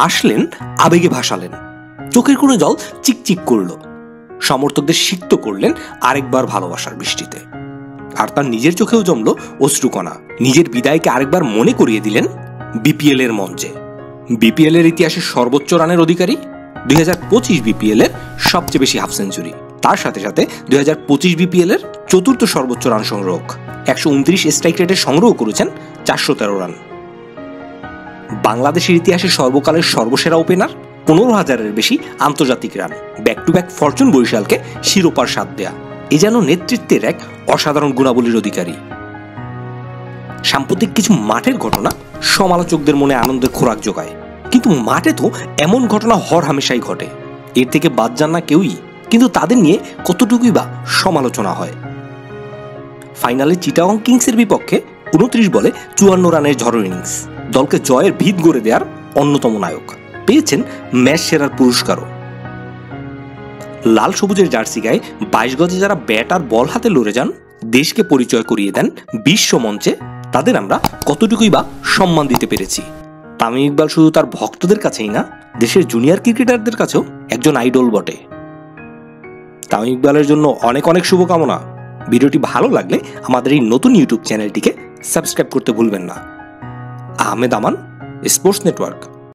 হাসলেন, আবেগে ভাসালেন, চোখের কোণে জল চিকচিক করল। সমর্থকদের সিক্ত করলেন আরেকবার ভালোবাসার বৃষ্টিতে। আর তার নিজের চোখেও জমল অশ্রুকণা। নিজের বিদায়কে আরেকবার মনে করিয়ে দিলেন বিপিএল এর মঞ্চে। বিপিএল এর ইতিহাসে সর্বোচ্চ রানের অধিকারী, 2025 বিপিএল এর সবচেয়ে বেশি হাফ সেঞ্চুরি, তার সাথে সাথে 2025 বিপিএল এর চতুর্থ সর্বোচ্চ রান সংগ্রহ, 129 স্ট্রাইক রেটে সংগ্রহ করেছেন 413 রান। বাংলাদেশের ইতিহাসে সর্বকালের সর্বসেরা ওপেনার, 15,000-এর বেশি আন্তর্জাতিক রান, ব্যাক টু ব্যাক ফরচুন বরিশালকে শিরোপার স্বাদ দেয়া, এ যেন নেতৃত্বের এক অসাধারণ গুণাবলীর অধিকারী। সাম্প্রতিক কিছু মাঠের ঘটনা সমালোচকদের মনে আনন্দের খোরাক যোগায়, কিন্তু মাঠে তো এমন ঘটনা হরহামেশাই ঘটে, এর থেকে বাদ যান না কেউই। কিন্তু তাদের নিয়ে কতটুকুই বা সমালোচনা হয়। ফাইনালে চিটাগং কিংসের বিপক্ষে 29 বলে 54 রানের ঝড়ো ইনিংস, দলকে জয়ের ভিত গড়ে দেওয়ার অন্যতম নায়ক, পেয়েছেন ম্যাচ সেরার পুরস্কারও। লাল সবুজের জার্সি গায়ে 22 গজে যারা ব্যাট আর বল হাতে লড়ে যান, দেশকে পরিচয় করিয়ে দেন বিশ্ব মঞ্চে, তাদের আমরা কতটুকুই বা সম্মান দিতে পেরেছি। তামিম ইকবাল শুধু তার ভক্তদের কাছেই না, দেশের জুনিয়র ক্রিকেটারদের কাছেও একজন আইডল বটে। তামিম ইকবালের জন্য অনেক অনেক শুভকামনা। ভিডিওটি ভালো লাগলে আমাদের এই নতুন ইউটিউব চ্যানেলটিকে সাবস্ক্রাইব করতে ভুলবেন না। আহমেদ আমান, স্পোর্টস নেটওয়ার্ক।